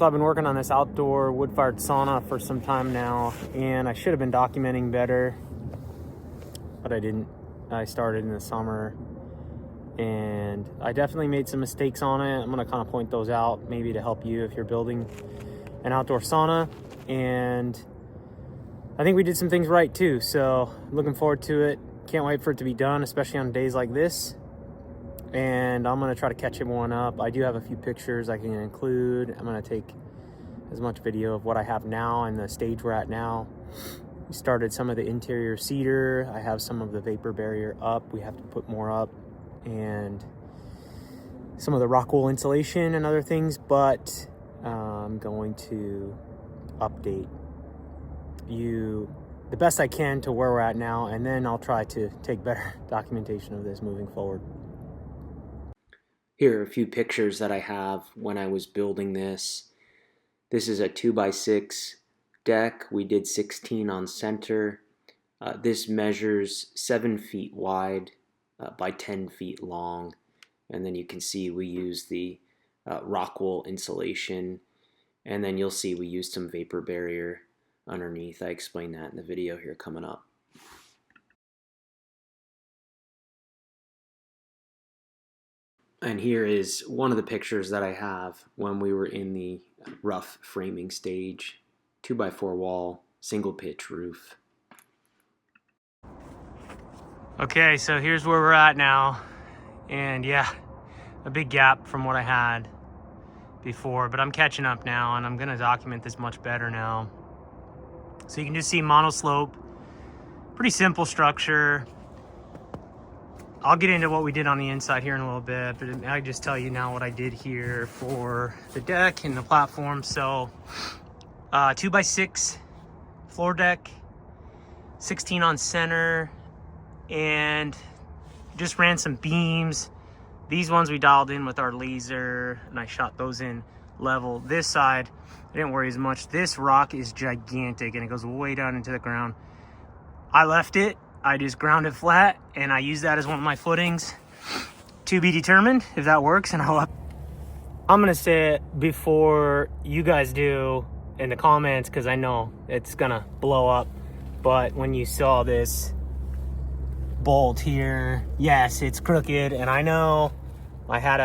So I've been working on this outdoor wood-fired sauna for some time now, and I should have been documenting better, but I didn't. I started in the summer, and I definitely made some mistakes on it. I'm gonna kind of point those out, maybe to help you if you're building an outdoor sauna. And I think we did some things right too, so looking forward to it. Can't wait for it to be done, especially on days like this. And I'm gonna try to catch everyone up. I do have a few pictures I can include. I'm gonna take as much video of what I have now and the stage we're at now. We started some of the interior cedar. I have some of the vapor barrier up. We have to put more up, and some of the rock wool insulation and other things, but I'm going to update you the best I can to where we're at now, and then I'll try to take better documentation of this moving forward. Here are a few pictures that I have when I was building this. This is a 2x6 deck. We did 16 on center. This measures 7 feet wide by 10 feet long. And then you can see we use the rock wool insulation. And then you'll see we used some vapor barrier underneath. I explained that in the video here coming up. And here is one of the pictures that I have when we were in the rough framing stage. 2x4 wall, single pitch roof. Okay, so here's where we're at now. And yeah, a big gap from what I had before, but I'm catching up now, and I'm gonna document this much better now. So you can just see monoslope, pretty simple structure. I'll get into what we did on the inside here in a little bit, but I just tell you now what I did here for the deck and the platform. So 2x6 floor deck, 16 on center, and just ran some beams. These ones we dialed in with our laser, and I shot those in level. This side, I didn't worry as much. This rock is gigantic, and it goes way down into the ground. I left it. I just ground it flat, and I use that as one of my footings. To be determined if that works, and I'm gonna say it before you guys do in the comments, because I know it's gonna blow up. But when you saw this bolt here, yes, it's crooked, and I know I had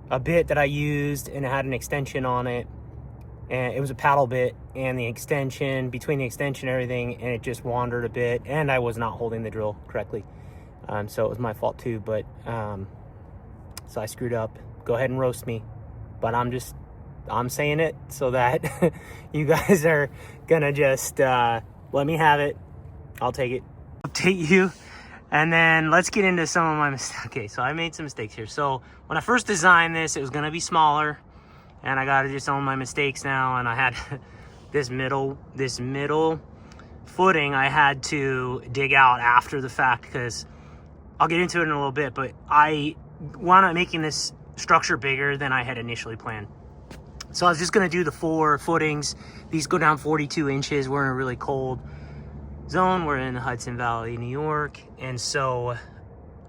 a bit that I used, and it had an extension on it, and it was a paddle bit, and the extension, between the extension and everything, and it just wandered a bit, and I was not holding the drill correctly. So it was my fault too, but so I screwed up. Go ahead and roast me, but I'm saying it so that you guys are gonna just let me have it. I'll take it. Update you, and then let's get into some of my mistakes. Okay, so I made some mistakes here. So when I first designed this, it was gonna be smaller, and I gotta just own my mistakes now. And I had this middle footing I had to dig out after the fact, because I'll get into it in a little bit, but I wound up making this structure bigger than I had initially planned. So I was just gonna do the 4 footings. These go down 42 inches. We're in a really cold zone. We're in the Hudson Valley, New York. And so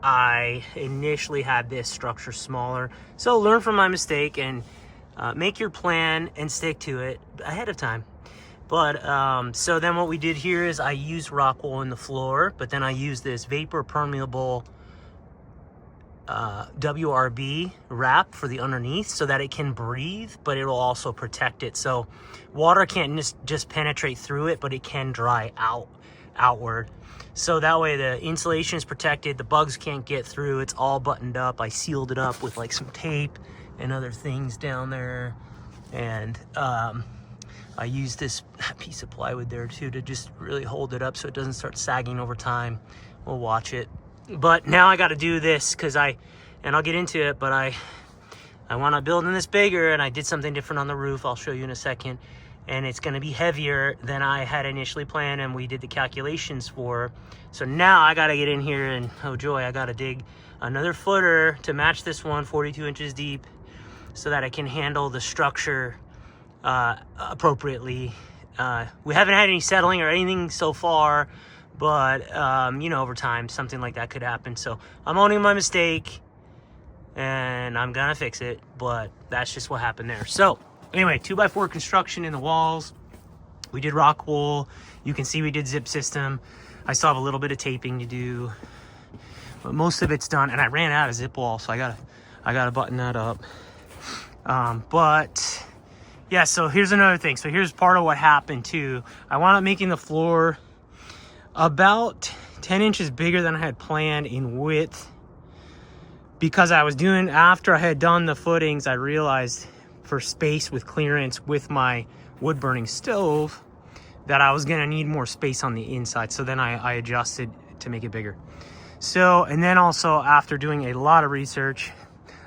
I initially had this structure smaller. So learn from my mistake and make your plan and stick to it ahead of time. But so then what we did here is I used rock wool in the floor, but then I used this vapor permeable WRB wrap for the underneath so that it can breathe, but it'll also protect it. So water can't just penetrate through it, but it can dry outward. So that way the insulation is protected, the bugs can't get through, it's all buttoned up. I sealed it up with like some tape and other things down there. And I used this piece of plywood there too to just really hold it up so it doesn't start sagging over time. We'll watch it. But now I got to do this because and I'll get into it, but I want to build this bigger, and I did something different on the roof. I'll show you in a second. And it's going to be heavier than I had initially planned, and we did the calculations for. So now I got to get in here, and oh joy, I got to dig another footer to match this one, 42 inches deep, so that I can handle the structure appropriately. We haven't had any settling or anything so far, but you know, over time something like that could happen. So I'm owning my mistake, and I'm gonna fix it, but that's just what happened there. So Anyway, 2x4 construction in the walls. We did rock wool. You can see we did zip system. I still have a little bit of taping to do, but most of it's done. And I ran out of zip wall, so I gotta button that up. But yeah, so here's another thing. So here's part of what happened too. I wound up making the floor about 10 inches bigger than I had planned in width, because I was doing, after I had done the footings, I realized for space with clearance with my wood burning stove that I was gonna need more space on the inside. So then I adjusted to make it bigger. So, and then also after doing a lot of research,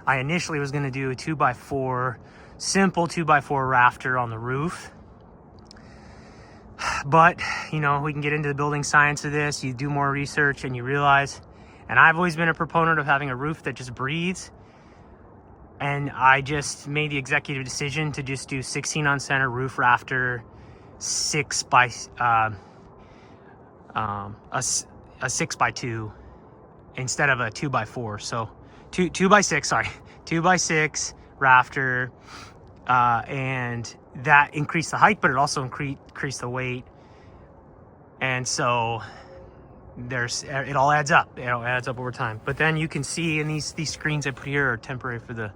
I initially was gonna do a 2x4, simple 2x4 rafter on the roof. But, you know, we can get into the building science of this. You do more research and you realize, and I've always been a proponent of having a roof that just breathes. And I just made the executive decision to just do 16 on center roof rafter, a 6x2 instead of a 2x4. So 2x6, sorry, 2x6 rafter, and that increased the height, but it also increased the weight. And so it all adds up. It all adds up over time. But then you can see in these screens I put here are temporary for the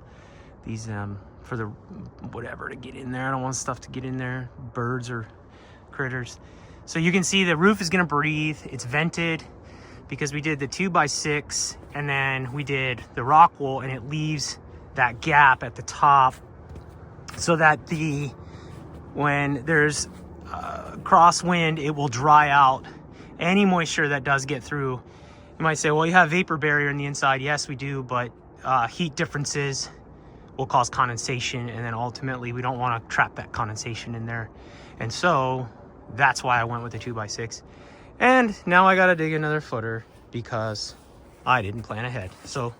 whatever to get in there. I don't want stuff to get in there, birds or critters. So you can see the roof is gonna breathe. It's vented because we did the 2x6 and then we did the rock wool, and it leaves that gap at the top so that when there's crosswind, it will dry out any moisture that does get through. You might say, well, you have vapor barrier in the inside. Yes, we do, but heat differences will cause condensation, and then ultimately we don't want to trap that condensation in there. And so that's why I went with the 2x6. And now I got to dig another footer because I didn't plan ahead. So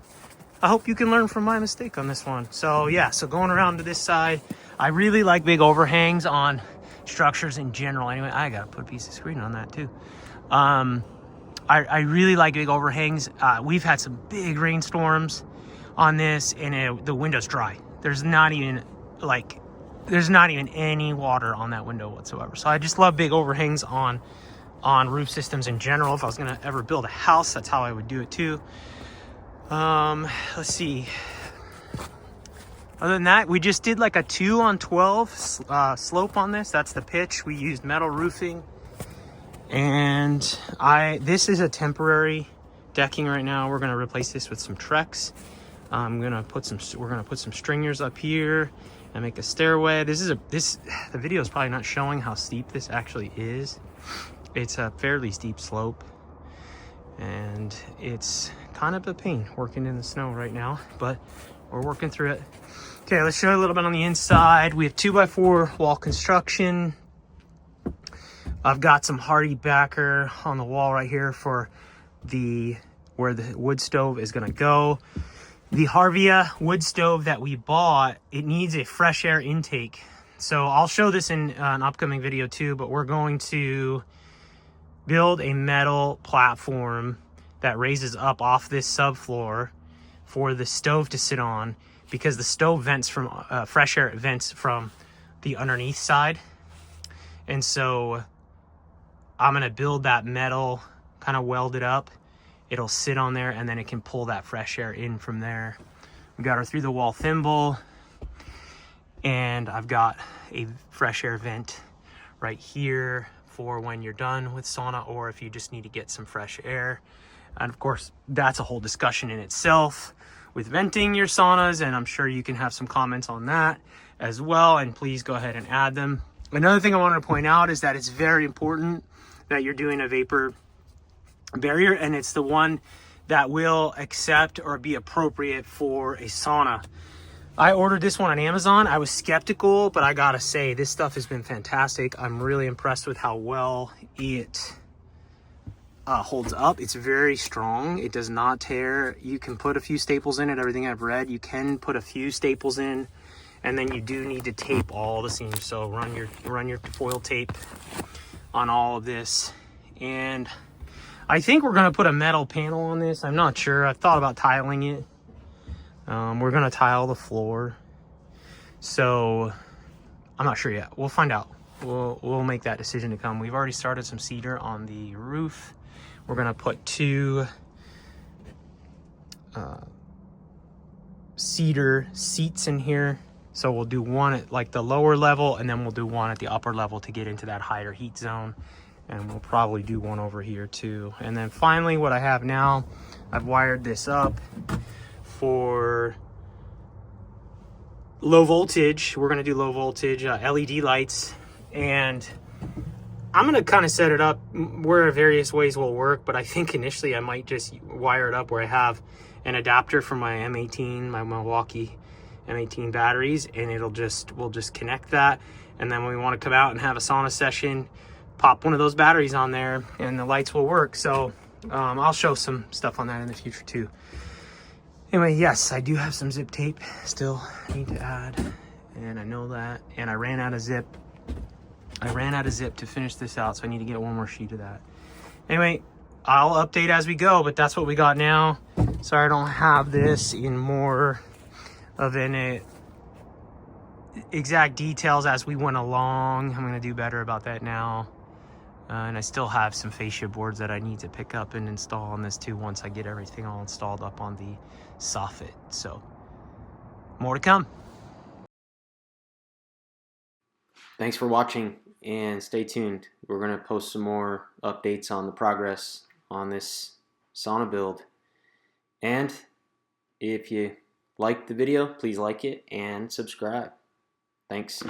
I hope you can learn from my mistake on this one. So yeah, so going around to this side, I really like big overhangs on structures in general. Anyway, I got to put a piece of screen on that too. I really like big overhangs. We've had some big rainstorms on this, and the window's dry. There's not even any water on that window whatsoever. So I just love big overhangs on roof systems in general. If I was gonna ever build a house, that's how I would do it too. Let's see. Other than that, we just did like a 2-on-12 slope on this. That's the pitch. We used metal roofing. And this is a temporary decking right now. We're gonna replace this with some Trex. We're gonna put some stringers up here and make a stairway. The video is probably not showing how steep this actually is. It's a fairly steep slope, and it's kind of a pain working in the snow right now, but we're working through it. Okay, let's show you a little bit on the inside. We have 2x4 wall construction. I've got some hardy backer on the wall right here for where the wood stove is gonna go. The Harvia wood stove that we bought, it needs a fresh air intake. So I'll show this in an upcoming video too, but we're going to build a metal platform that raises up off this subfloor for the stove to sit on, because the stove vents from fresh air vents from the underneath side. And so I'm gonna build that metal, kind of weld it up. It'll sit on there, and then it can pull that fresh air in from there. We got our through the wall thimble, and I've got a fresh air vent right here for when you're done with sauna, or if you just need to get some fresh air. And of course, that's a whole discussion in itself with venting your saunas, and I'm sure you can have some comments on that as well, and please go ahead and add them. Another thing I wanted to point out is that it's very important that you're doing a vapor barrier, and it's the one that will accept or be appropriate for a sauna. I ordered this one on Amazon. I was skeptical, but I gotta say, this stuff has been fantastic. I'm really impressed with how well it holds up. It's very strong. It does not tear. You can put a few staples in it. Everything I've read, you can put a few staples in, and then you do need to tape all the seams. So run your foil tape on all of this. And I think we're gonna put a metal panel on this. I'm not sure. I've thought about tiling it. We're gonna tile the floor. So I'm not sure yet. We'll find out. We'll make that decision to come. We've already started some cedar on the roof. We're gonna put 2 cedar seats in here. So we'll do one at like the lower level, and then we'll do one at the upper level to get into that higher heat zone. And we'll probably do one over here too. And then finally, what I have now, I've wired this up for low voltage. We're gonna do low voltage LED lights, and I'm gonna kind of set it up where various ways will work, but I think initially I might just wire it up where I have an adapter for my M18, my Milwaukee M18 batteries, and we'll just connect that. And then when we want to come out and have a sauna session, pop one of those batteries on there and the lights will work. So I'll show some stuff on that in the future too. Anyway, yes, I do have some zip tape still need to add, and I know that. And I ran out of zip. To finish this out, so I need to get one more sheet of that. Anyway, I'll update as we go, but that's what we got now. Sorry I don't have this in more of an exact details as we went along. I'm gonna do better about that now. And I still have some fascia boards that I need to pick up and install on this too once I get everything all installed up on the soffit. So more to come. Thanks for watching, and stay tuned. We're gonna post some more updates on the progress on this sauna build. And if you liked the video, please like it and subscribe. Thanks.